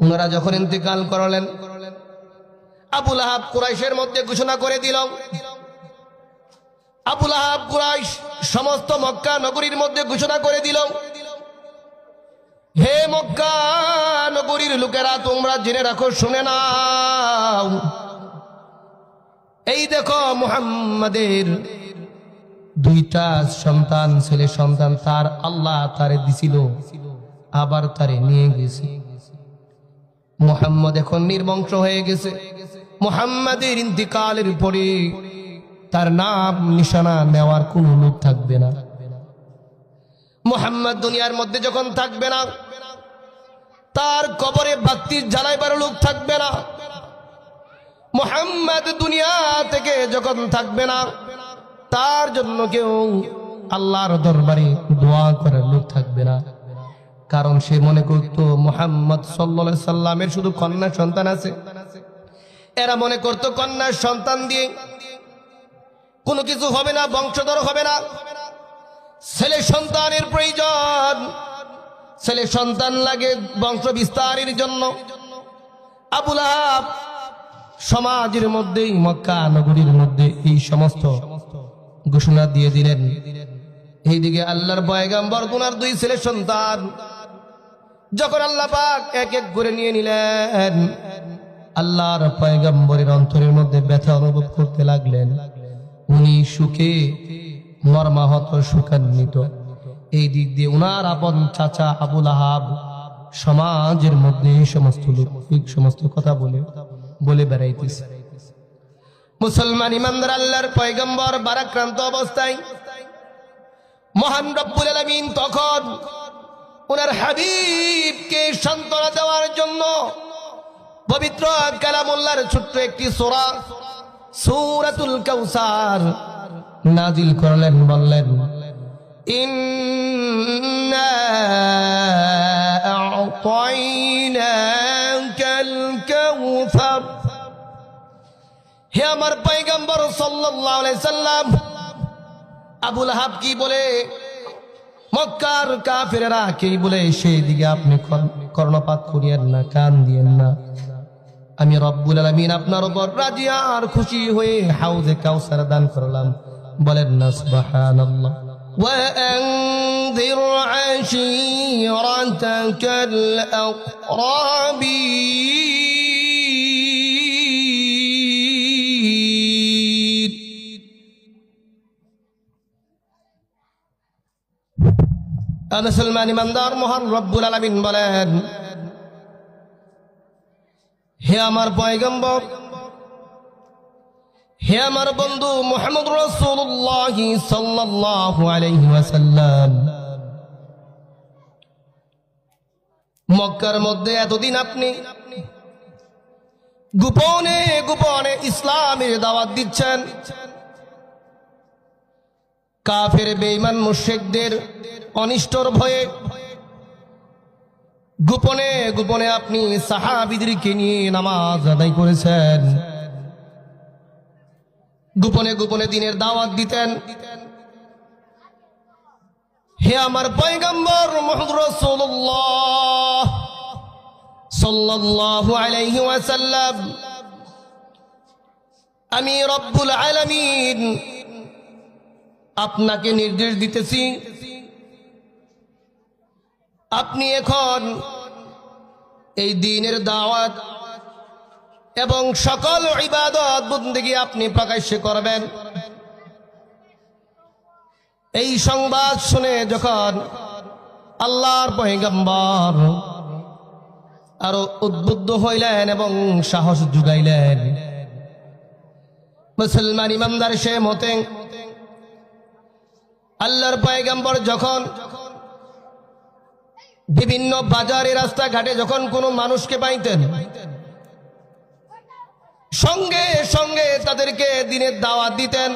ওনারা যখন ইন্তেকাল করলেন, আবু লাহাব কুরাইশের মধ্যে ঘোষণা করে দিল, আবু লাহাব কুরাইশ সমস্ত মক্কা নগরীর মধ্যে ঘোষণা করে দিল, হে মক্কা নগরীর লোকেরা, তোমরা জেনে রাখো, শুনে নাও, এই দেখো মুহাম্মাদের দুইটা সন্তান, ছেলে সন্তান, তার আল্লাহ তারে দিছিল, আবার তারে নিয়ে গেছে। মুহাম্মদ এখন নির্বংশ হয়ে গেছে। মুহাম্মাদের ইন্তিকালের পরে তার নাম নিশানা নেওয়ার কোন লোক থাকবে না। মুহাম্মদ দুনিয়ার মধ্যে যখন থাকবে না, তার কবরে বাতি জ্বালাইবার লোক থাকবে না। মুহাম্মদ দুনিয়া থেকে যখন থাকবে না, তার জন্য কেউ আল্লাহর দরবারে দোয়া করার লোক থাকবে না। কারণ সে মনে করত মুহাম্মদ সাল্লাল্লাহু আলাইহি সাল্লামের শুধু কন্যা সন্তান আছে। এরা মনে করত কন্যার সন্তান দিয়ে কোনো কিছু হবে না, বংশধর হবে না, ছেলে সন্তানের প্রয়োজন, ছেলে সন্তান লাগে বংশ বিস্তারের জন্য। আবু লাহাব সমাজের মধ্যে, মক্কা নগরীর মধ্যে এই সমস্ত ঘোষণা দিয়ে দিলেন। এইদিকে আল্লাহর পয়গম্বর ওনার দুই ছেলে সন্তান যখন আল্লাহ পাক এক এক করে নিয়ে নিলেন, আল্লাহর পয়গম্বরের অন্তরের মধ্যে ব্যথা অনুভব করতে লাগলেন। উনি সুখে মর্মাহত, সুখান্বিত। এই দিক দিয়ে উনার আপন চাচা আবু লাহাব সমাজের মধ্যে এই সমস্ত লোক সমস্ত কথা বলে বেড়াইতেছে। মুসলমান ইমানদার আল্লাহর পয়গম্বর বারাক্রান্ত অবস্থায় মহান রব্বুল আলামিন তখন ওনার হাবিবকে সান্ত্বনা দেওয়ার জন্য পবিত্র কালামুল্লাহর ছোট্ট একটি সূরা, সূরাতুল কাউসার নাজিল করলেন। বললেন, ইন্না আ'তাইনাকাল কাউসার। হে আমার পয়গম্বর সাল্লাল্লাহু আলাইহি সাল্লাম, আবু লাহাব কি বলে, মক্কার কাফেরেরা কি বলে, সেই দিকে আপনি কর্ণপাত করিয়েন না, কান দিয়েন না। আমি রব্বুল আলামিন আপনার উপর রাজি আর খুশি হয়ে হাউজে কাউসার দান করলাম। বলেন না সুবহানাল্লাহ। ওয়া আনযির আশীরাতাকাল আকরাবিন। মুসলমান ইমানদার, মহান রব্বুল আলামিন বলেন, হে আমার পয়গম্বর, হে আমার বন্ধু মুহাম্মদ রাসূলুল্লাহ সাল্লাল্লাহু আলাইহি ওয়াসাল্লাম, মক্কার মধ্যে এতদিন আপনি গোপনে গোপনে ইসলামের দাওয়াত দিচ্ছেন। কাফের বেঈমান মুশরিকদের অনিষ্টর ভয়ে গোপনে গোপনে আপনি সাহাবীদেরকে নিয়ে নামাজ আদায় করেছেন, গোপনে গোপনে দ্বীনের দাওয়াত দিতেন। হে আমার পয়গম্বর মুহাম্মদ রাসূলুল্লাহ সাল্লাল্লাহু আলাইহি ওয়াসাল্লাম, আমি রব্বুল আলামিন আপনাকে নির্দেশ দিতেছি, আপনি এখন এই দ্বীনের দাওয়াত এবং সকল ইবাদত বন্দেগী আপনি প্রকাশ্যে করবেন। এই সংবাদ শুনে যখন আল্লাহর পয়গম্বর আরো উদ্বুদ্ধ হইলেন এবং সাহস জুগাইলেন, মুসলমান ইমানদার সে মতে আল্লাহর পয়গম্বর যখন বিভিন্ন বাজারে রাস্তাঘাটে যখন কোনো মানুষকে পাইতেন, সঙ্গে সঙ্গে তাদেরকে দ্বীনের দাওয়াত দিতেন।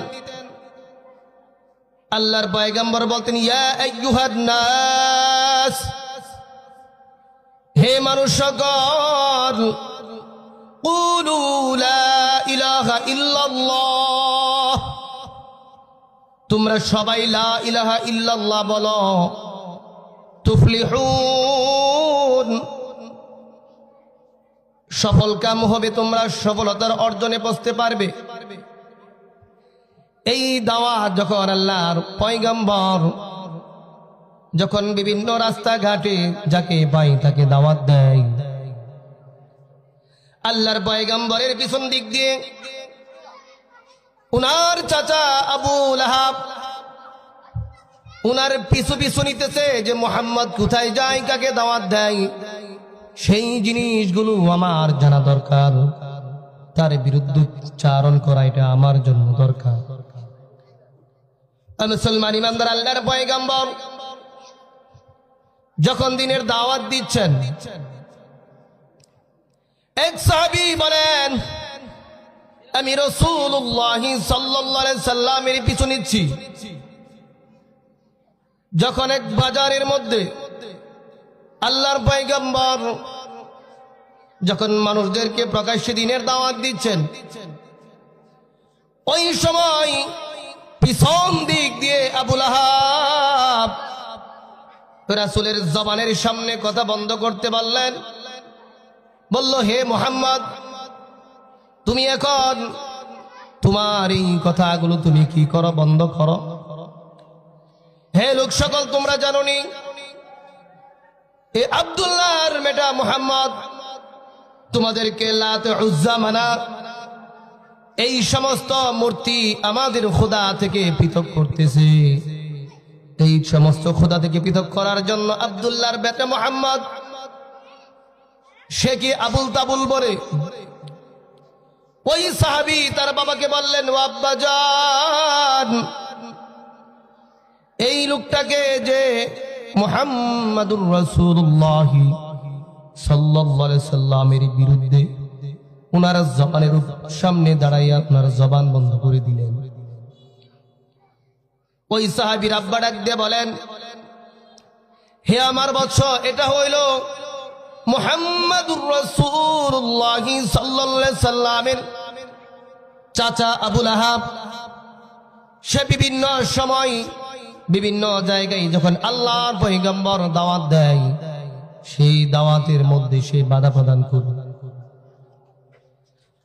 আল্লাহর পয়গম্বর বলতেন, ইয়া আইয়ুহান নাস, হে মানুষ সকল, কুলু লা ইলাহা ইল্লাল্লাহ, তোমরা সবাই লা ইলাহা ইল্লাল্লাহ বলো, তুফলিহুন, সফল কাম হবে, তোমরা সফলতার অর্জনে পৌঁছতে পারবে। এই দাওয়াত যখন আল্লাহর পয়গম্বর যখন বিভিন্ন রাস্তাঘাটে যাকে পাই তাকে দাওয়াত দেয়, আল্লাহর পয়গম্বরের পিছন দিক দিয়ে উনার চাচা আবু লাহাব উনার পিছু পিছু নিতেছে যে মুহাম্মদ কোথায় যায়, কাকে দাওয়াত দেয়। সেই জিনিসগুলো আমার জানা দরকার, তার বিরুদ্ধে উচ্চারণ করা এটা আমার জন্য দরকার। মুসলমান ইমানদার, আল্লাহর পয়গম্বর যখন দিনের দাওয়াত দিচ্ছেন, এক সাহাবী বলেন, আমি রাসূলুল্লাহ সাল্লাল্লাহু আলাইহি সাল্লামের পিছু নিচ্ছি। যখন এক বাজারের মধ্যে আল্লাহর পয়গম্বর যখন মানুষদেরকে প্রকাশ্যে দিনের দাওয়াত দিচ্ছেন, ওই সময় পিছন দিক দিয়ে আবু লাহাব রাসূলের জবানের সামনে কথা বন্ধ করতে বললেন। বলল, হে মুহাম্মদ, তুমি এখন তোমার এই কথাগুলো তুমি কি করো, বন্ধ করো। হে লোক সকল, তোমরা জানো নি এ আব্দুল্লাহর মেটা মুহাম্মদ তোমাদেরকে লাত উজ্জা মানা এই সমস্ত মূর্তি আমাদের খোদা থেকে পৃথক করতেছে। এই সমস্ত খোদা থেকে পৃথক করার জন্য আব্দুল্লাহর বেটা মুহাম্মদ সে কি আবুল তাবুল বলে। ওই সাহাবী তার বাবাকে বললেন, ও আব্বাজান, এই লোকটাকে যে মুহাম্মাদুর রাসূলুল্লাহ সাল্লাল্লাহু আলাইহি সাল্লামের বিরুদ্ধে ওনার জবানের সামনে দাঁড়াইয়া ওনার জবান বন্ধ করে দিলেন। ওই সাহাবীর আব্বা ডাক দিয়ে বলেন, হে আমার বৎস, এটা হইল মুহাম্মাদুর রাসূলুল্লাহ সাল্লাল্লাহু আলাইহি সাল্লামের চাচা আবু লাহাব। সে বিভিন্ন সময় বিভিন্ন জায়গায় যখন আল্লাহর পয়গম্বর দাওয়াত দেয়, সেই দাওয়াতের মধ্যে সে বাধা প্রদান করে।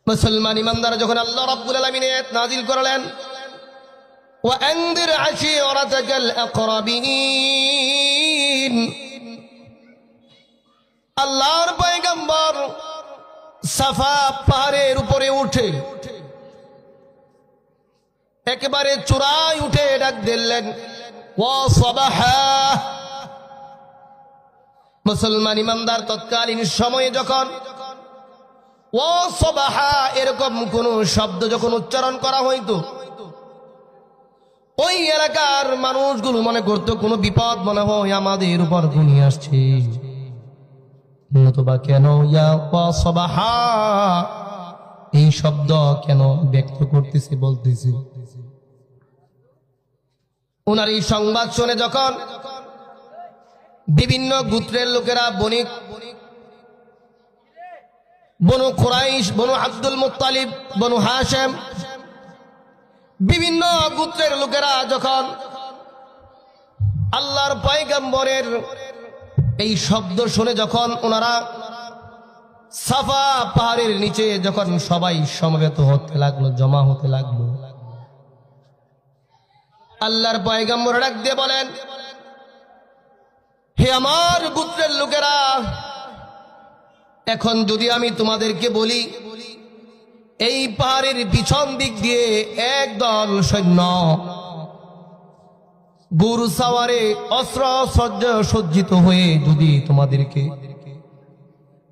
মুসলমান ইমানদার, যখন আল্লাহ রাব্বুল আলামিন আয়াত নাযিল করলেন, ওয়া আনদির আশীরাতাকাল আকরাবিন, আল্লাহর পয়গম্বর সাফা পাহাড়ের উপরে উঠে একেবারে চূড়ায় উঠে ডাক দিলেন, ওয়া সাবাহা। মুসলমান ইমানদার, তৎকালীন সময়ে যখন ওয়া সাবাহা এরকম কোন শব্দ যখন উচ্চারণ করা হইতো, ওই এলাকার মানুষগুলো মনে করতো কোনো বিপদ মনে হয় আমাদের উপর ঘনিয়ে আসছে, নতুবা কেন ইয়া ওয়া সাবাহা এই শব্দ কেন ব্যক্ত করতেছে, বলতেছে। ওনার এই সংবাদ শুনে যখন বিভিন্ন গোত্রের লোকেরা, বণিক, বনু কুরাইশ, বনু আব্দুল মুত্তালিব, বনু হাশেম, বিভিন্ন গোত্রের লোকেরা যখন আল্লাহর পয়গম্বরের এই শব্দ শুনে যখন ওনারা সাফা পাহাড়ের নিচে যখন সবাই সমবেত হতে লাগলো, জমা হতে লাগলো, আল্লাহর পয়গম্বর ডাক দিয়ে বলেন, হে আমার গোত্রের লোকেরা, এখন যদি আমি তোমাদেরকে বলি এই পাহাড়ের পিছন দিক দিয়ে একদল সৈন্য গরু সাওয়ারে অস্ত্র সজ্জিত হয়ে যদি তোমাদেরকে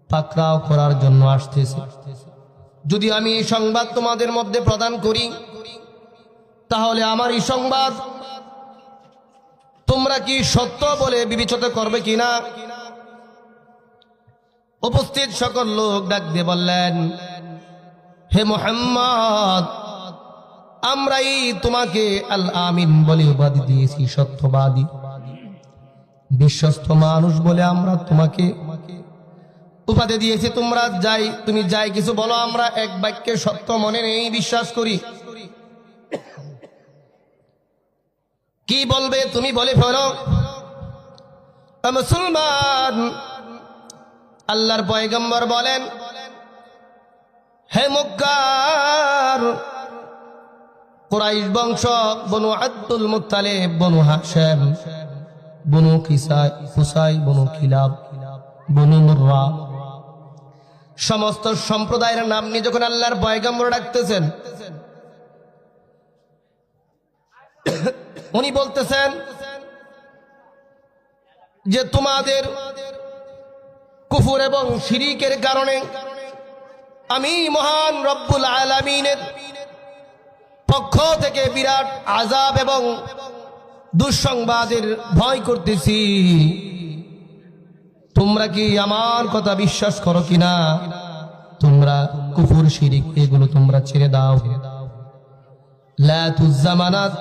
পাকড়াও করার জন্য আসতেছে, যদি আমি এই সংবাদ তোমাদের মধ্যে প্রদান করি, তাহলে আমার এই সংবাদ তোমরা কি সত্য বলে বিবেচনা করবে কিনা? উপস্থিত সকল লোক ডাক দিয়ে বললেন, হে মুহাম্মদ, আমরাই তোমাকে আল আমিন বলে উপাধি দিয়েছি, সত্যবাদী, বিশ্বস্ত মানুষ বলে আমরা তোমাকে উপাধি দিয়েছি। তুমি যাই কিছু বলো, আমরা এক বাক্যে সত্য মনে নেই, বিশ্বাস করি। কি বলবে তুমি বলে ফেলো। মুসলমান, আল্লাহর পয়গম্বর বলেন, হে মক্কার কুরাইশ বংশ, বনু আব্দুল মুত্তালিব, বনু হাশিম, বনু কুসাই, বনু কিলাব, বনু মুররা, সমস্ত সম্প্রদায়ের নাম নিয়ে যখন আল্লাহর পয়গম্বর ডাকতেছেন, উনি বলতেছেন যে তোমাদের কুফর এবং শিরিকের কারণে আমি মহান রব্বুল আলামিনের পক্ষ থেকে বিরাট আযাব এবং দুঃসংবাদের ভয় করতেছি। তোমরা কি আমার কথা বিশ্বাস করো কিনা? তোমরা কুফর শিরিক এগুলো তোমরা ছেড়ে দাও। লাতুজ জামানাত,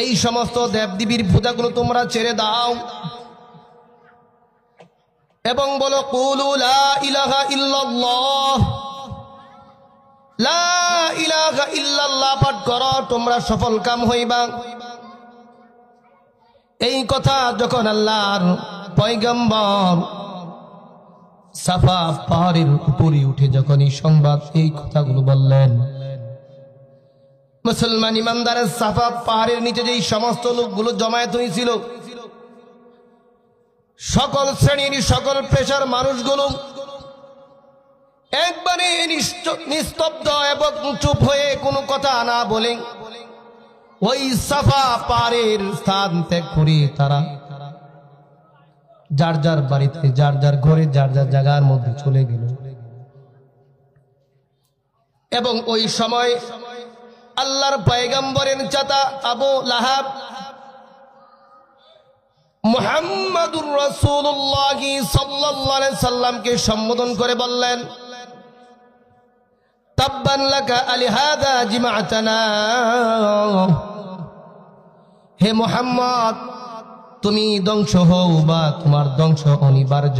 এই সমস্ত দেবদেবীর পূজাগুলো তোমরা ছেড়ে দাও এবং বলো কুলু লা ইলাহা ইল্লাল্লাহ, লা ইলাহা ইল্লাল্লাহ পাঠ করো, তোমরা সফল কাম হইবা। এই কথা যখন আল্লাহর পয়গম্বর সাফা পাহাড়ের উপরে উঠে যখন এই সংবাদ, এই কথাগুলো বললেন, মুসলমান ইমানদারের সাফা পাহাড়ের নিচে যেই সমস্ত লোকগুলো জমায়েত হয়েছিল, সকল শ্রেণীর সকল পেশার মানুষগুলো একবারে নিস্তব্ধ এবং চুপ হয়ে কোনো কথা না বলে ওই সাফা পাহাড়ের স্থান ত্যাগ করে তারা যার যার বাড়িতে, যার যার ঘরে, যার যার জায়গার মধ্যে চলে গেল। এবং ওই সময় আল্লাহর পয়গম্বরের চাচা আবু লাহাব মুহাম্মাদুর রাসূলুল্লাহ সাল্লাল্লাহু আলাইহি সাল্লামকে সম্বোধন করে বললেন, তাব্বান লাকা আলিহাদা জিমাআতানা। হে মুহাম্মদ, তুমি ধ্বংস হও বা তোমার ধ্বংস অনিবার্য।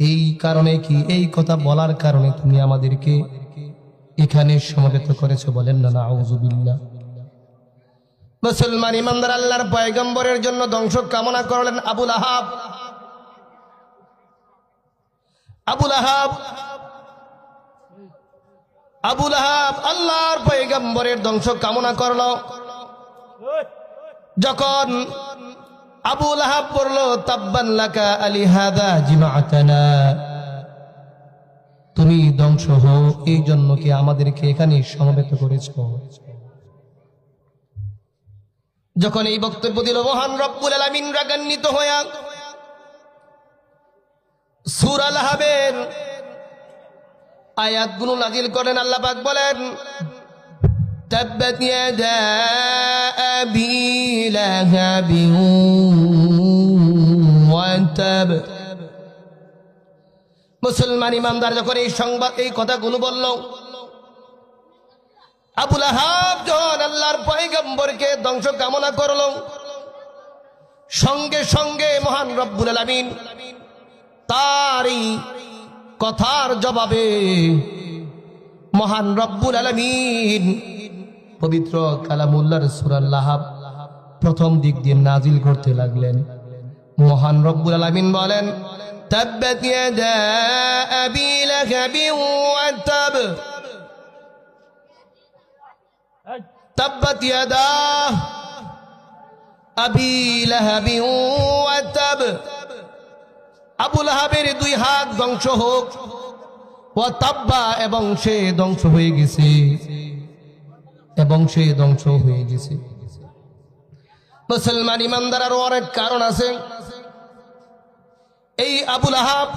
এই কারণে কি, এই কথা বলার কারণে তুমি আমাদেরকে এখানে সমবেত করেছো? বলেন না নাউযুবিল্লাহ। মুসলমান ইমানদার আল্লাহর পয়গম্বরের জন্য ধ্বংস কামনা করলেন আবু লাহাব। আবু লাহাব আল্লাহর পয়গম্বরের ধ্বংস কামনা করল। যখন আবু লাহাব বলল তাব্বান লাকা আলিহাদা জিমাআতানা, তুমি ধ্বংস হও এই জন্য কি আমাদেরকে এখানে সমবেত করেছো? যখন এই বক্তব্য দিল, মহান রব্বুল আলামিন রাগান্বিত হয়ে সূরা লাহাবের আয়াতগুলো নাজিল করেন। আল্লাহ পাক বলেন, তাব্বাত ইয়াদা আবি লাহাবিন ওয়া তাব। মুসলমান ইমানদার যখন এই সংবাদ, এই কথাগুলো বলল, আবু লাহাব যখন আল্লাহর পয়গম্বরকে ধ্বংস কামনা করল, সঙ্গে সঙ্গে মহান রব্বুল আলামিন তারই কথার জবাবে মহান রব্বুল আলামিন পবিত্র কালামুল্লাহর সূরা লাহাব প্রথম দিক দিয়ে নাজিল করতে লাগলেন। মহান রব্বুল আলামিন বলেন, তাব্বাত ইয়াদা আবি লাহাবিন ওয়া তাব। তাব্বাত ইয়াদা আবি লাহাবিন ওয়া তাব। আবু লাহাবের দুই হাত ধ্বংস হোক, ওয়া তাব্বা, এবং সে ধ্বংস হয়ে গেছে, এবং সে ধ্বংস হয়ে গেছে। মুসলমান ইমানদার আরো অনেক কারণ আছে। এই আবু লাহাব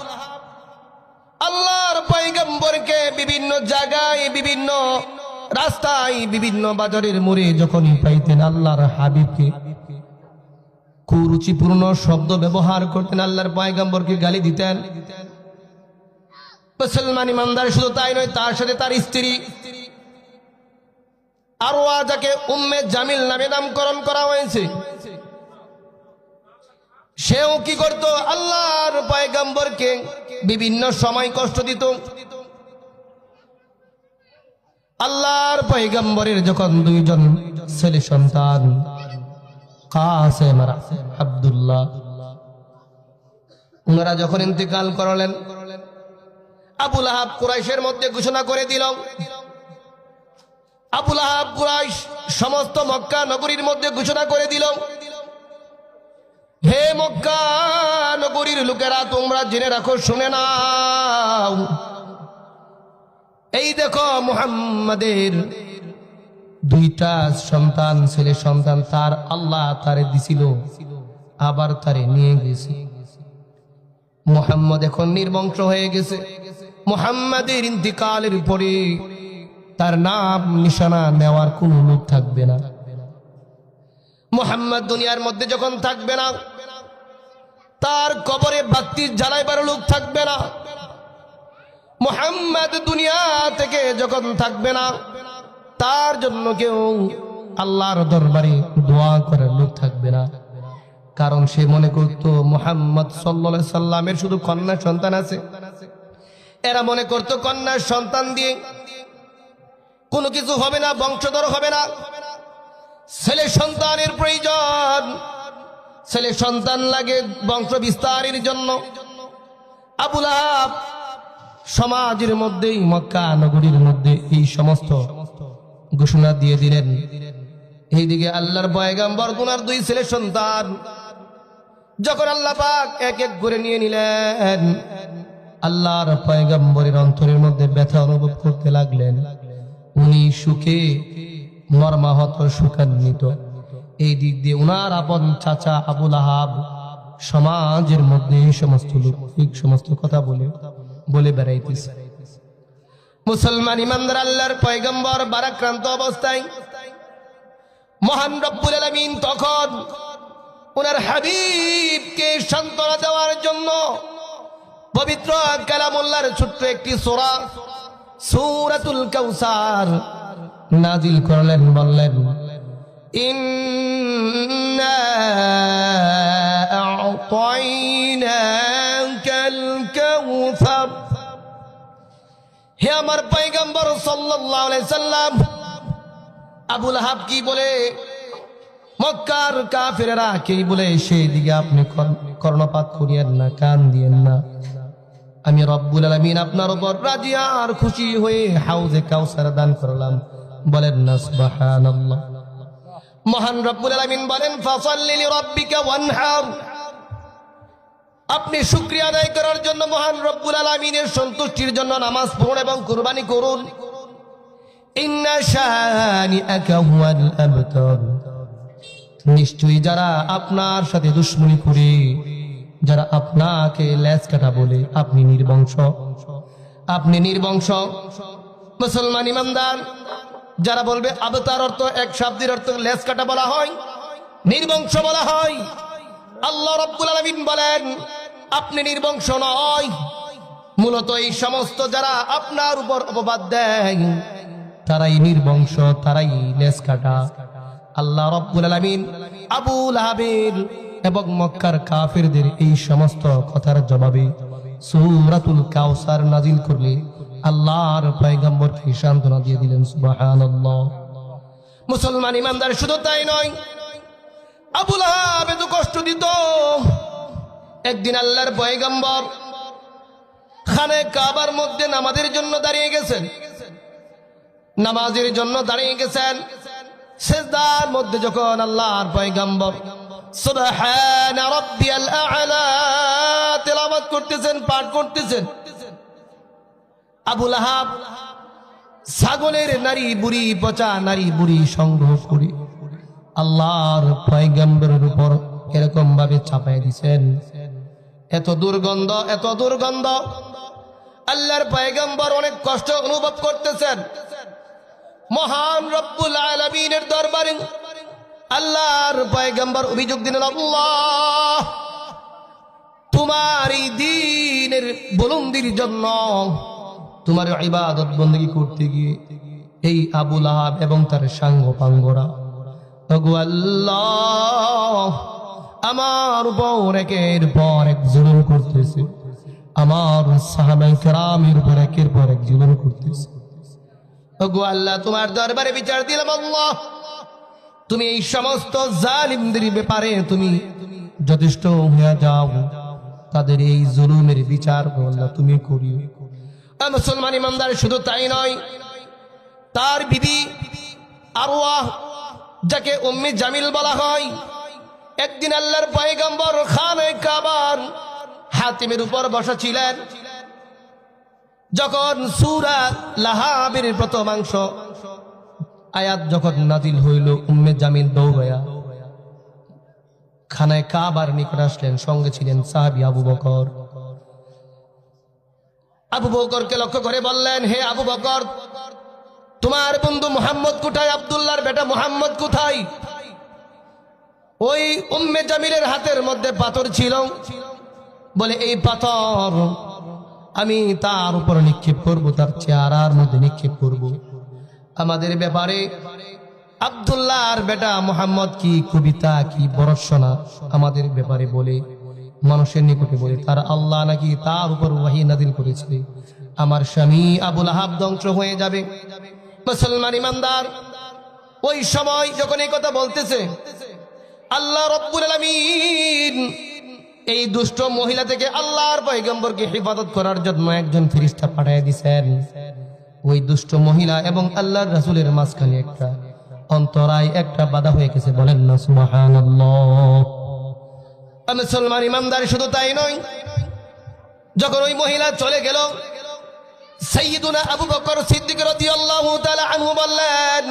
আল্লাহর পয়গম্বরকে বিভিন্ন জায়গায়, বিভিন্ন রাস্তায়, বিভিন্ন বাজারের মোড়ে যখন পাইতেন, আল্লাহর হাবিবকে কুরুচিপূর্ণ শব্দ ব্যবহার করতেন, আল্লাহর পয়গম্বরকে গালি দিতেন। মুসলমান ইমানদার শুধু তাই নয়, তার সাথে তার স্ত্রী আরওয়া, যাকে উম্মে জামিল নামে নামকরণ করা হয়েছে, সেও কি করত? আল্লাহর পয়গম্বরকে বিভিন্ন সময় কষ্ট দিত। আল্লাহর পয়গম্বরের যখন দুইজন ছেলে সন্তান কাসেম আর আব্দুল্লাহ, ওনারা যখন ইন্তেকাল করলেন, আবু লাহাব কুরাইশের মধ্যে ঘোষণা করে দিল, আবু লাহাব কুরাইশ সমস্ত মক্কা নগরীর মধ্যে ঘোষণা করে দিল, হে মক্কা নগরীর লোকেরা, তোমরা জেনে রাখো, শুনে নাও, এই দেখো মুহাম্মাদের দুইটা সন্তান, ছেলে সন্তান, তার আল্লাহ তারে দিছিল, আবার তারে নিয়ে গেছে। মুহাম্মদ এখন নির্বংশ হয়ে গেছে। মুহাম্মাদের ইন্তিকালের পরে তার নাম নিশানা নেওয়ার কোন লোক থাকবে না। মুহাম্মদ দুনিয়ার মধ্যে যখন থাকবে না, তার কবরে বাতি জ্বালাইবার লোক থাকবে না। মুহাম্মদ দুনিয়া থেকে যখন থাকবে না, তার জন্য কেউ আল্লাহর দরবারে দোয়া করার লোক থাকবে না। কারণ সে মনে করত মুহাম্মদ সাল্লাল্লাহু আলাইহি সাল্লামের শুধু কন্যা সন্তান আছে। এরা মনে করত কন্যা সন্তান দিয়ে কোনো কিছু হবে না, বংশধর হবে না, ছেলে সন্তানের প্রয়োজন, ছেলে সন্তান লাগে বংশ বিস্তারের জন্য। আবু লাহাব সমাজের মধ্যেই, মক্কা নগরীর মধ্যে এই সমস্ত ঘোষণা দিয়ে দিলেন। এইদিকে আল্লাহর পয়গম্বর গুনার দুই ছেলে সন্তান যখন আল্লাহ পাক এক এক করে নিয়ে নিলেন, আল্লাহর পয়গম্বরের অন্তরের মধ্যে ব্যথা অনুভব করতে লাগলেন। উনি সুখে মর্মাহত, সুখান্বিত। এই দিক দিয়ে উনার আপন চাচা আবু লাহাব সমাজের মধ্যে এই সমস্ত লোক এই সমস্ত কথা বলে বেড়াইতেছে। মুসলমান ইমানদার আল্লাহর পয়গম্বর বারাক্রান্ত অবস্থায় মহান রব্বুল আলামিন তখন ওনার হাবিবকে সান্ত্বনা দেওয়ার জন্য পবিত্র কালামুল্লাহর ছোট্ট একটি সূরা সূরাতুল কাউসার নাজিল করলেন। বললেন, ইন্না আ'তাইনাকাল কাউসার। হে আমার পয়গম্বর সাল্লাল্লাহু আলাইহি সাল্লাম, আবু লাহাব কি বলে, মক্কার কাফেরেরা কি বলে, সেই দিকে আপনি কর্ণপাত করিয়েন না, কান দিয়েন না। আমি রব্বুল আলামিন আপনার উপর রাজি আর খুশি হয়ে হাউজে কাউসার দান করলাম। বলেন না সুবহানাল্লাহ। মহান রব্বুল আলামিন বলেন, ফাসাল্লি লিরাব্বিকা ওয়ানহার। আপনি শুকরিয়া আদায় করার জন্য, মহান রব্বুল আলামিনের সন্তুষ্টির জন্য নামাজ পড়ুন এবং কুরবানি করুন। ইন্না শানিআকা হুয়াল আবতার। নিশ্চয়ই যারা আপনার সাথে দুশমনি করে, যারা আপনাকে লেজ কাটা বলে, আপনি নির্বংশ, আপনি নির্বংশ। মুসলমান ইমানদার যারা বলবে আবতার অর্থ, এক শব্দের অর্থ লেজ কাটা বলা হয়, নির্বংশ বলা হয়। আল্লাহ রাব্বুল আলামিন বলেন, আপনি নির্বংশ নয়। মূলত এই সমস্ত যারা আপনার উপর অপবাদ দেয়, তারাই নির্বংশ, তারাই লেজ কাটা। আল্লাহ রাব্বুল আলামিন আবু লাহাবের এবং মক্কার কাফেরদের এই সমস্ত কথার জবাবে সূরাতুল কাউসার নাজিল করলে আল্লাহর পয়গম্বরকে সান্ত্বনা দিয়ে দিলেন। সুবহানাল্লাহ। মুসলমান ইমানদার শুধু তাই নয়, আবু লাহাব এত কষ্ট দিত। একদিন আল্লাহর পয়গম্বর খানে কাবার মধ্যে নামাজের জন্য দাঁড়িয়ে গেছেন, নামাজের জন্য দাঁড়িয়ে গেছেন। সিজদার মধ্যে যখন আল্লাহর পয়গম্বর সুবহানা রাব্বিয়াল আ'লা তেলাওয়াত করতেছেন, পাঠ করতেছেন, আবু লাহাব ছাগলের নারী বুড়ি, পচা নারী বুড়ি সংগ্রহ করে আল্লাহর পয়গম্বরের উপর এরকম ভাবে চাপাই দিয়েছেন। এত দুর্গন্ধ, এত দুর্গন্ধ। আল্লাহর পয়গম্বর অনেক কষ্ট অনুভব করতেছেন। মহান রব্বুল আলামিনের দরবারে আল্লাহর পয়গম্বর অভিযোগ দিলেন, আল্লাহ তোমার এই দ্বীনের বুলন্দির জন্য, তোমার ইবাদত বندگی করতে গিয়ে এই আবু লাহাব এবং তার সাঙ্গ পাঙ্গরা, ওগো আল্লাহ আমার উপর একের পর এক জুলুম করতেছে, আমার সাহাবায়ে কেরামের উপর একের পর এক জুলুম করতেছে। ওগো আল্লাহ তোমার দরবারে বিচার দিলাম, আল্লাহ তুমি এই সমস্ত জালিমদের ব্যাপারে তুমি যথেষ্ট হয়ে যাও, তাদের এই জুলুমের বিচার আল্লাহ তুমি করিও। মুসলমান ইমানদার শুধু তাই নয়, তার বিবি আরওয়াহ, যাকে উম্মে জামিল বলা হয়, একদিন আল্লাহর পয়গম্বর খানায়ে কাবার হাতিমের উপর বসা ছিলেন। যখন সূরা লাহাবের প্রথমাংশ আয়াত যখন নাজিল হইল, উম্মে জামিল দৌড়ায়া খানায়ে কাবার নিকট আসলেন। সঙ্গে ছিলেন সাহাবী আবু বকর। আবু বকরকে লক্ষ্য করে বললেন, হে আবু বকর, তোমার বন্ধু মুহাম্মদ কোথায়? আব্দুল্লাহর বেটা মুহাম্মদ কোথায়? ওই উম্মে জামিলের হাতের মধ্যে পাথর ছিল, বলে এই পাথর আমি তার উপর নিক্ষেপ করব, তার চেহারার মধ্যে নিক্ষেপ করব। আমাদের ব্যাপারে আব্দুল্লাহর বেটা মুহাম্মদ কি কবিতা, কি বর্ষনা আমাদের ব্যাপারে বলে, মানুষের নিকটে বলে তার আল্লাহ নাকি তার উপর ওহী নাযিল করেছে, আমার স্বামী আবু লাহাব ধ্বংস হয়ে যাবে। মুসলমান ইমানদার, ওই সময় যখন এই কথা বলতেছে, আল্লাহ রাব্বুল আলামিন এই দুষ্ট মহিলা থেকে আল্লাহর পয়গম্বরকে হেফাজত করার জন্য একজন ফেরেশতা পাঠিয়ে দিয়েছেন। ওই দুষ্ট মহিলা এবং আল্লাহর রাসূলের মাঝখানে একটা অন্তরায়, একটা বাধা হয়ে গেছে। বলেন না সুবহানাল্লাহ। মুসলমান ইমানদার শুধু তাই নয়, যখন ওই মহিলা চলে গেল, সাইয়্যিদুনা আবু বকর সিদ্দিক রাদিয়াল্লাহু তাআলা আনহু বললেন,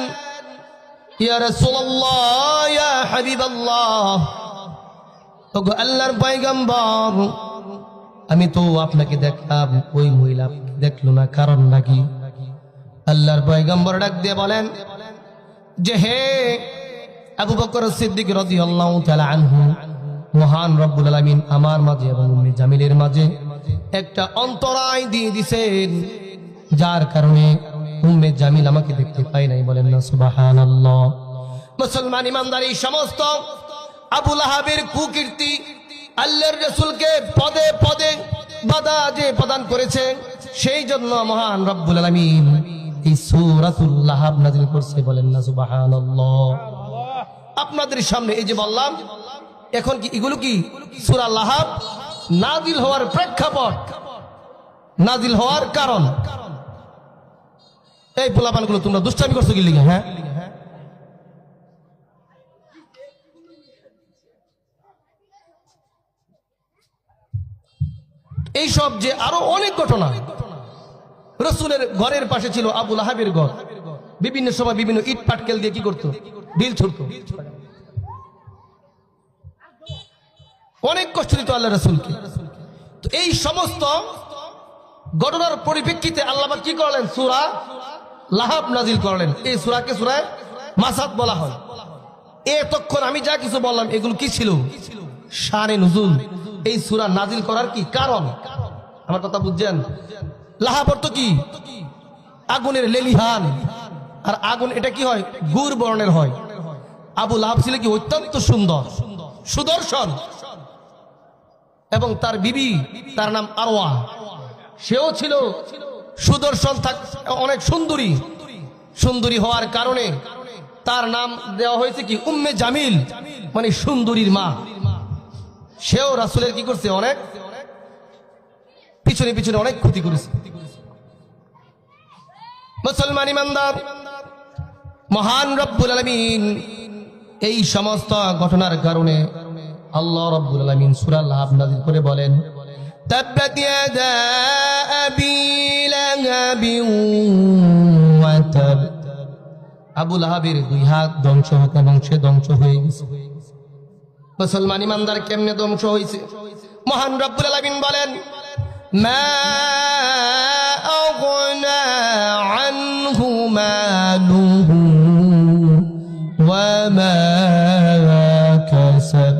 ইয়া রাসূলুল্লাহ, ইয়া হাবিবাল্লাহ, ওগো আল্লাহর পয়গম্বর, আমি তো আপনাকে দেখলাম, ওই মহিলা দেখলো না, কারণ নাকি? আল্লাহর পয়গম্বর ডাক দিয়ে বলেন যে, হে আবু বকর সিদ্দিক রাদিয়াল্লাহু তাআলা আনহু, মহান রব্বুল আলামিন আমার মাঝে এবং উম্মে জামিলের মাঝে একটা অন্তরায় দিয়ে দিয়েছেন, যার কারণে উম্মে জামিল আমাকে দেখতে পায় নাই। বলেন না সুবহানাল্লাহ। মুসলমান ইমানদার, এই সমস্ত আবু লাহাবের কুকীর্তি আল্লাহর রাসূলকে পদে পদে বাধা যে প্রদান করেছে, সেই জন্য মহান রব্বুল আলামিন এই সূরাতুল লাহাব নাযিল করছে। বলেন না সুবহানাল্লাহ। আপনাদের সামনে এই যে বললাম, এখন কি এগুলো কি সূরা লাহাব নাযিল হওয়ার প্রেক্ষাপট, নাযিল হওয়ার কারণ? এই পোলাপানগুলো তোমরা দুষ্টামি করছো কি লিখে? হ্যাঁ, এইসব যে আরো অনেক ঘটনা। রাসূলের ঘরের পাশে ছিল আবু লাহাবের ঘর, বিভিন্ন সময় বিভিন্ন ইট পাটকেল দিয়ে কি করতো? ঢিল ছুড়তো, অনেক কষ্ট দিত আল্লাহ রাসূলকে। তো এই সমস্ত ঘটনার পরিপ্রেক্ষিতে আল্লাহ পাক কি করলেন? সূরা লাহাব নাজিল করলেন। এই সূরাকে সূরা মাসাদ বলা হয়। এতক্ষণ আমি যা কিছু বললাম, এগুলো কি ছিল? শানে নুজুল। এই সূরা নাজিল করার কি কারণ? আমার কথা বুঝছেন? লাহাব অর্থ কি? আগুনের লেলিহান। আর আগুন এটা কি হয়? গুড় বর্ণের হয়। আবু লাহাব ছিল কি? অত্যন্ত সুন্দর, সুদর্শন, এবং তার বিবি, তার নাম আরওয়া, সেও ছিল সুদর্শন, অনেক সুন্দরী। সুন্দরী হওয়ার কারণে তার নাম দেওয়া হয়েছে কি? উম্মে জামিল, মানে সুন্দরীর মা। সেও রাসূলের কি করছে? অনেক পিছনে পিছনে অনেক ক্ষতি করেছে। মুসলমান ইমানদার, মহান রব্বুল আলামিন এই সমস্ত ঘটনার কারণে আল্লাহ রব্বুল আলামিন সূরা লাহাব নাযিল করে বলেন, তাব্বাত ইয়াদা আবি লাহাবিন ওয়া তাব। আবু লাহাবের দুই হাত ধ্বংস হোক এবং সে ধ্বংস হয়ে গেছে। মুসলমান ইমানদার কেমনে ধ্বংস হয়েছে? মহান রব্বুল আলামিন বলেন, মা আগনা আনহু মালুহু ওয়া মা কাসাব।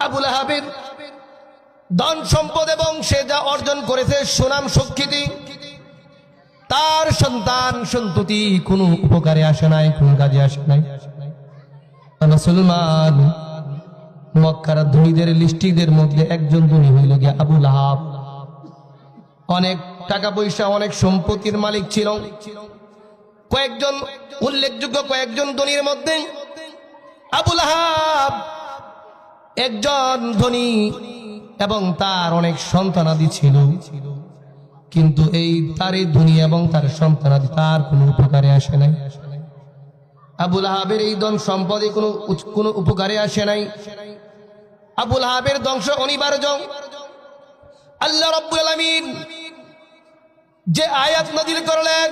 আবু লাহাবের ধন সম্পদ এবং সে যা অর্জন করেছে, সুনাম সুখ্যাতি, তার সন্তান সন্ততি কোনো উপকারে আসে নাই, কোন কাজে আসে নাই। মুসলমান, মক্কার ধনীদের লিস্টিদের মধ্যে একজন ধনী হইল গিয়া আবু লাহাব। অনেক টাকা পয়সা, অনেক সম্পত্তির মালিক ছিল। কয়েকজন উল্লেখযোগ্য কয়েকজন ধনীর মধ্যে আবু লাহাব একজন ধনী, এবং তার অনেক সন্তানাদি ছিল। কিন্তু এই তার এই দুনিয়া এবং তার সন্তানাদি তার কোনো উপকারে আসে নাই। আবু লাহাবের এই ধন সম্পদে কোনো উপকারে আসে নাই। আবু লাহাবের ধ্বংস অনিবার্য। আল্লাহ রাব্বুল আলামিন যে আয়াত নাযিল করলেন,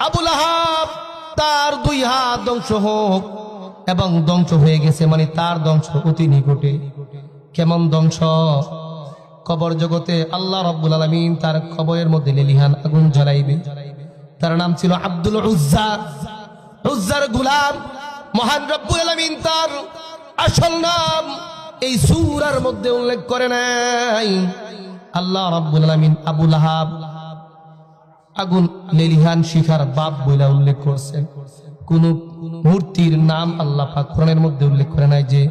আবু লাহাব তার 2 হাত ধ্বংস হোক, এবং ধ্বংস হয়ে গেছে মানে তার ধ্বংস অতি নিকটে। কেমন ধ্বংস? কবর জগতে আল্লাহ রাব্বুল আলামিন তার কবরের মধ্যে লেলিহান আগুন জ্বালাইবে। তার নাম ছিল আব্দুল উজ্জা, উজ্জার গোলাম। মহান রব্বুল আলামিন তার আসল নাম এই সূরার মধ্যে উল্লেখ করে নাই। আল্লাহ রাব্বুল আলামিন আবু লাহাব আগুন লেলিহান শিখার বাপ বলে উল্লেখ করছেন। কোন মূর্তির নাম আল্লাহ পাক কোরআনের মধ্যে উল্লেখ করে নাই যে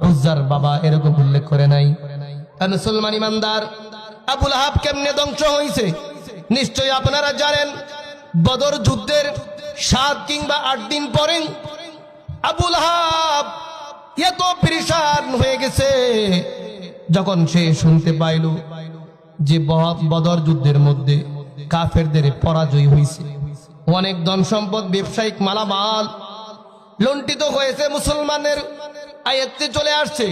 উজ্জার বাবা, এরকম উল্লেখ করে নাই। মুসলমান ইমানদার, আবু লাহাব কেমনে ধ্বংস হয়েছে নিশ্চয়ই আপনারা জানেন। বদর যুদ্ধের 7 কিংবা 8 দিন পরে আবু লাহাব এত পরেশান হয়ে গেছে যখন সে শুনতে পাইল যে বদর যুদ্ধের মধ্যে কাফেরদের পরাজয় হয়েছে, অনেক ধন সম্পদ ব্যবসায়িক মালামাল লুণ্ঠিত হয়েছে, মুসলমানের আয়ত্তে চলে আসছে।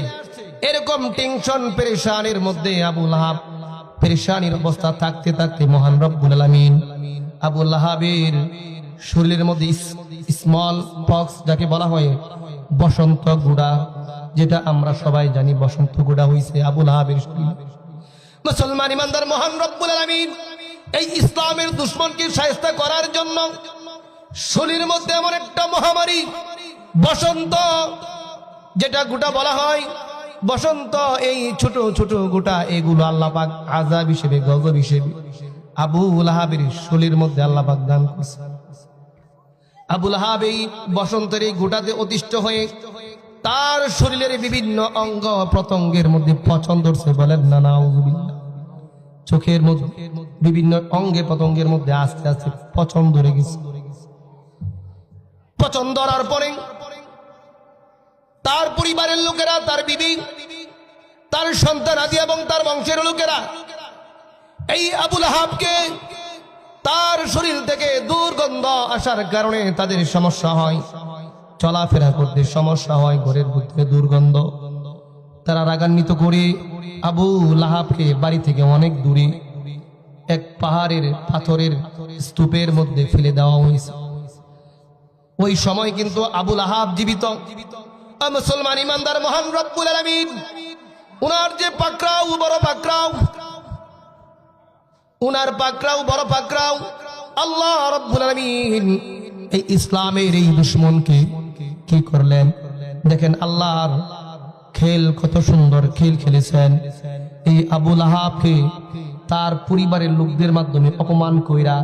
এরকম টেনশন পেরেশানির মধ্যে আবু লাহাব পেরেশানির অবস্থা থাকতে থাকতে মহান রব্বুল আলামিন আবু লাহাবের শরীরের মধ্যে স্মল পক্স, যাকে বলা হয় বসন্ত গুড়া, যেটা আমরা সবাই জানি বসন্ত গুড়া হয়েছে আবু লাহাবের শরীরে। মুসলমান ইমানদার, মহান রব্বুল আলামিন এই ইসলামের দুশমনকে শায়েস্তা করার জন্য শরীরের মধ্যে এমন একটা মহামারী বসন্ত, যেটা গুটা বলা হয় বসন্ত, এই ছোট ছোট গোটা এগুলো আল্লাহ পাক আযাব হিসেবে, গজব হিসেবে আবু লাহাবের শরীরের মধ্যে আল্লাহ পাক দান করেছে। আবু লাহাব এই বসন্তের এই গোটাতে অতিষ্ঠ হয়ে তার শরীরের বিভিন্ন অঙ্গ প্রত্যঙ্গের মধ্যে পচন ধরছে। বলেন না নাউযুবিল্লাহ। চোখের মধ্যে বিভিন্ন অঙ্গে প্রত্যঙ্গের মধ্যে আস্তে আস্তে পচন ধরে গেছে। পচন ধরার পরে তার পরিবারের লোকেরা, তার বিবি, তার সন্তান আদি এবং তার বংশের লোকেরা এই আবু লাহাবকে, তার শরীর থেকে দুর্গন্ধ আসার কারণে তাদের সমস্যা হয়, চলাফেরা করতে সমস্যা হয়, ঘরের ভিতরে দুর্গন্ধ। তারা রাগান্বিত করে আবু লাহাবকে বাড়ি থেকে অনেক দূরে এক পাহাড়ের পাথরের স্তূপের মধ্যে ফেলে দেওয়া হয়েছে। ওই সময় কিন্তু আবু লাহাব জীবিত। মুসলমান ইমানদার, মহান রব্বুল আলামিন উনার যে পাকড়াও বড় পাকড়াও, উনার পাকড়াও বড় পাকড়াও, আল্লাহ রব্বুল আলামিন এই ইসলামের এই দুশমনকে কি করলেন দেখেন। আল্লাহর খেল, কত সুন্দর খেল খেলেছেন। এই আবু লাহাবকে তার পরিবারের লোকদের মাধ্যমে অপমান কইরা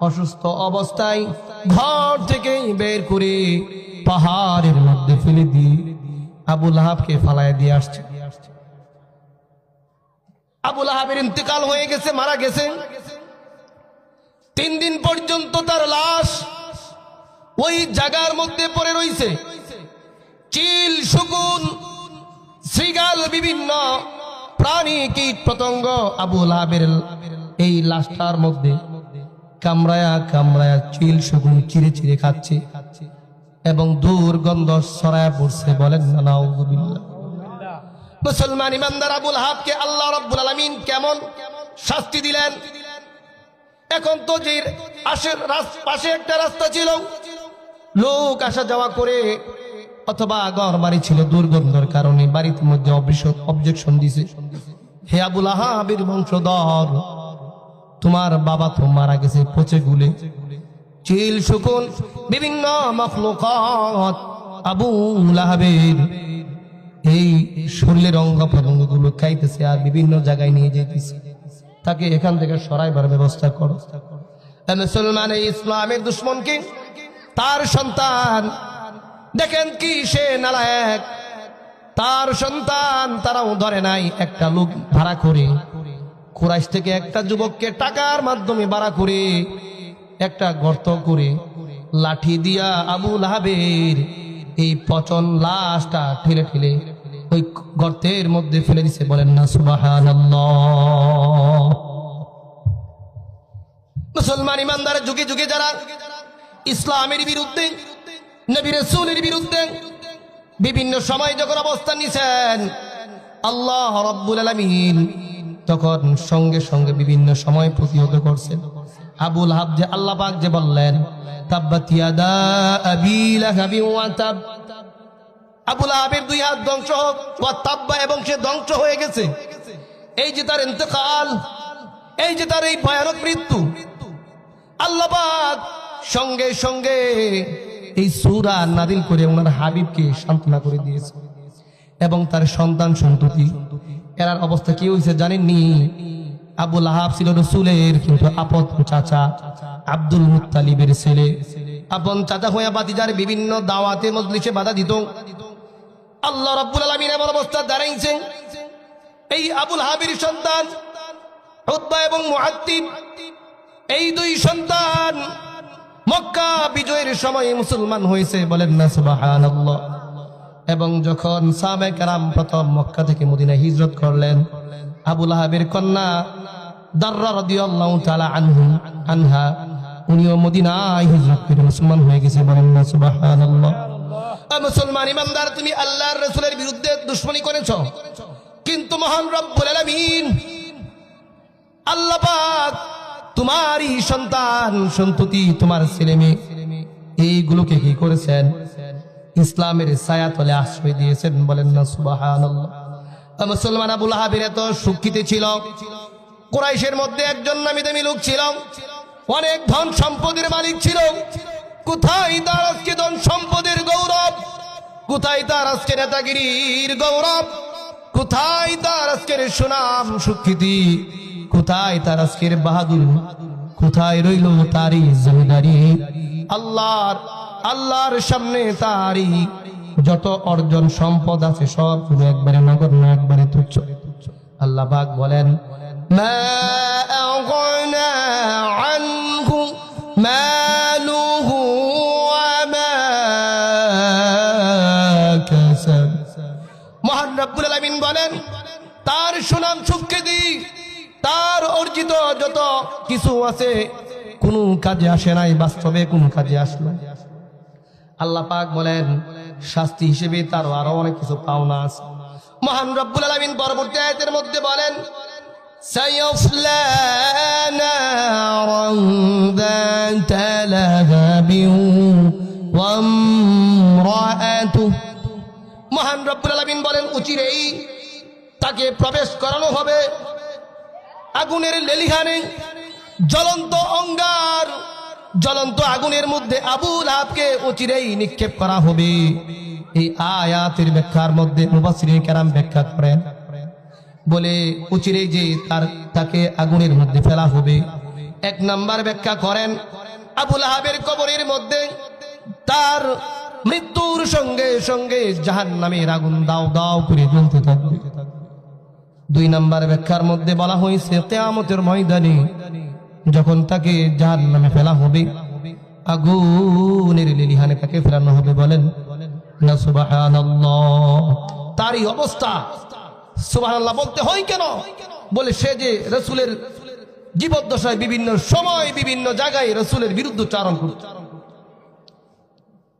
অসুস্থ অবস্থায় ঘর থেকে বের করে পাহাড়ের মধ্যে ফেলে দিয়ে আবু লাহাবকে ফালায় দিয়ে আসছে। আবু লাহাবের ইন্তেকাল হয়ে গেছে, মারা গেছে। 3 দিন পর্যন্ত তার লাশ ওই জায়গার মধ্যে পড়ে রয়েছে। চিল, শকুন, শ্রীগাল, বিভিন্ন প্রাণী, কীট পতঙ্গ আবু লাহাবের এই লাশটার মধ্যে কামড়ায়া কামড়ায়া চিল শকুন চিরে চিরে খাচ্ছে এবং দুর্গন্ধ ছড়ায়া পড়ছে। বলেন না নাউযুবিল্লাহ। মুসলমান ইমানদার, আবু লাহাবকে আল্লাহ রাব্বুল আলামিন কেমন শাস্তি দিলেন। এখন তো যে পাশে একটা রাস্তা ছিল, লোক আসা যাওয়া করে, অথবা ঘর বাড়ি ছিল, দুর্গন্ধের কারণে বাড়ির মধ্যে অবজেকশন দিছে, হে আবু লাহাবের বংশধর, তোমার বাবা তো মারা গেছে পচে গুলে। চিল, শকুন, বিভিন্ন মাখলুকাত আবু লাহাবের এই শরীরের অঙ্গ প্রত্যঙ্গ গুলো খাইতেছে আর বিভিন্ন জায়গায় নিয়ে যেতেছে। তাকে এখান থেকে সরাইবার ব্যবস্থা করো। মুসলমান, এই ইসলামের দুশমনকে তার সন্তান, দেখেন কি সে নালায়েক, তার সন্তান তারাও ধরে নাই। একটা লোক ভাড়া করে, কুরাইশ থেকে একটা যুবককে টাকার মাধ্যমে ভাড়া করে একটা গর্ত করে লাঠি দিয়া আবু লাহাবের এই পচন লাশটা ঠেলে ঠেলে ওই গর্তের মধ্যে ফেলে দিছে। বলেন না সুবহানাল্লাহ। মুসলমান ইমানদার যুগে যুগে যারা ইসলামের বিরুদ্ধে, নবী রাসূলের বিরুদ্ধে বিভিন্ন সময় যখন অবস্থান নিছেন, আল্লাহ রাব্বুল আলামিন তখন সঙ্গে সঙ্গে বিভিন্ন সময় প্রতিহত করছেন। আবু লাহাব যে আল্লাহ পাক যে বললেন তাব্বাত ইয়াদা আবি লাহাবি ওয়া তাব, আবু লাহাবের দুই হাত ধ্বংস হোক, ওয়া তাব্বা, এবং সে ধ্বংস হয়ে গেছে। এই যে তার ইন্তেকাল, এই যে তার এই ভয়ানক মৃত্যু, আল্লাহ পাক সঙ্গে সঙ্গে এই সূরা নাযিল করে ওনার হাবিবকে সান্ত্বনা করে দিয়েছে। এবং তার সন্তান সন্ততি এরার অবস্থা কি হয়েছে জানেননি? আবু লাহাব ছিল রাসূলের কিন্তু আপন চাচা, আব্দুল মুত্তালিবের ছেলে। আপন চাচা হইয়া বাতিজার বিভিন্ন দাওয়াতে মজলিসে বাধা দিত। আল্লাহ রাব্বুল আলামিন এমন অবস্থা দাঁড়াইছে, এই আবু লাহাবের সন্তান উতবা এবং মুআত্তিব, এই দুই সন্তান মক্কা বিজয়ের সময় মুসলমান হয়েছে, বলেন না সুবহানাল্লাহ। এবং যখন সাহাবায়ে কেরাম প্রথম মক্কা থেকে মদিনায় হিজরত করলেন, আবু লাহাবের কন্যা দাররা রাদিয়াল্লাহু তাআলা আনহা উনিও মদিনায় হিজরত করে মুসলমান হয়ে গেছে, বলেন না সুবহানাল্লাহ। মুসলমান ইমানদার, তুমি আল্লাহর রাসূলের বিরুদ্ধে দুশমনী করেছো, কিন্তু মহান রব্বুল আলামিন আল্লাহ পাক তোমারই সন্তান সন্ততি, তোমার ছেলে মেয়ে এইগুলোকে কি করেছেন? ইসলামের ছায়া তলে আশ্রয় দিয়েছেন, বলেন না সুবহানাল্লাহ। মুসলমান আবু লাহাবের এত সুখ্যাতি ছিল, কুরাইশের মধ্যে একজন নামী দামি লোক ছিল, অনেক ধন সম্পদের মালিক ছিল। কোথায় তার আজকে ধন সম্পদের গৌরব? কোথায় তার আজকে নেতাগিরির গৌরব? কোথায় তার আজকের সুনাম সুখ্যাতি? কোথায় তার আজকের বাহাদুর? কোথায় রইল তারই জমিদারি? আল্লাহর সামনে তারই যত অর্জন সম্পদ আছে সব পুরো একবারে নগণ্য, একবারে তুচ্ছ। আল্লাহ পাক বলেন মা আগনা আনহু মালুহু ওয়া মা কাসাব। মহান রব্বুল আলামিন বলেন তার সুনাম সুখ্যাতি, তার অর্জিত যত কিছু আছে কোনো কাজে আসে নাই, বাস্তবে কোনো কাজে আসলো। আল্লাহ পাক বলেন শাস্তি হিসেবে তার আরো অনেক কিছু পাওনা আছে। মহান রব্বুল আলামিন পরবর্তী আয়াতের মধ্যে বলেন সায়াসলা নারান যাতা লাহাবিন ওয়া ইমরাআতুহু। মহান রব্বুল আলামিন বলেন অচিরেই তাকে প্রবেশ করানো হবে আগুনের লেলিহানে, জ্বলন্ত অঙ্গার, জ্বলন্ত আগুনের মধ্যে আবু লাহাবকে অচিরেই নিক্ষেপ করা হবে। এই আয়াতের ব্যাখ্যার মধ্যে মুফাসসিরিন কেরাম ব্যাখ্যা করেন, বলে অচিরেই যে তাকে আগুনের মধ্যে ফেলা হবে। এক নাম্বার ব্যাখ্যা করেন আবু লাহাবের কবরের মধ্যে তার মৃত্যুর সঙ্গে সঙ্গে জাহান্নামের আগুন দাও দাও করে জ্বলতে থাকবে। দুই নাম্বার ব্যাখ্যার মধ্যে বলা হয়েছে কিয়ামতের ময়দানে যখন তাকে জাহান্নামে ফেলা হবে, আগুনের লেলিহানে তাকে ফেলানো হবে, বলেন না সুবহানাল্লাহ। তারই অবস্থা সুবহানাল্লাহ বলতে হয় কেন? বলে সে যে রাসূলের জীবদ্দশায় বিভিন্ন সময় বিভিন্ন জায়গায় রাসূলের বিরুদ্ধে চারণ করছে।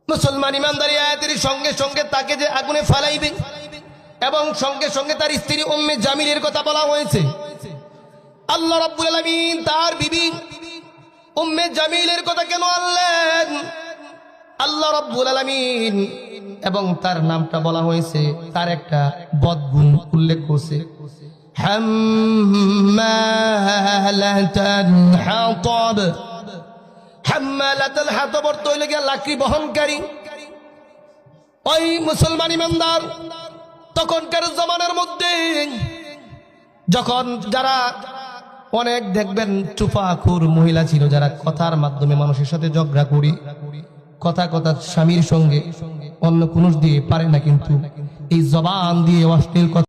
মুসলমান ইমানদারি আয়াতের সঙ্গে সঙ্গে তাকে যে আগুনে ফেলাইবে এবং সঙ্গে সঙ্গে তার স্ত্রী উম্মে জামিলের কথা বলা হয়েছে। আল্লাহ রাব্বুল আলামিন তার বিবি উম্মে জামিলের কথা কেন আনলেন? আল্লাহ রাব্বুল আলামিন এবং তার নামটা বলা হয়েছে, তার একটা বদগুণ উল্লেখ করছে, হাম্মালাতুল হাতাব। হাম্মালাতুল হাতাব অর্থ হইল গিয়া লাকড়ি বহনকারী। ওই মুসলমান ইমানদার তখনকার জমানার মধ্যে যখন যারা অনেক দেখবেন চুফাখুর মহিলা ছিল, যারা কথার মাধ্যমে মানুষের সাথে ঝগড়া করি, কথা স্বামীর সঙ্গে অন্য পুরুষ দিয়ে পারে না, কিন্তু এই জবান দিয়ে অশ্লীল কথা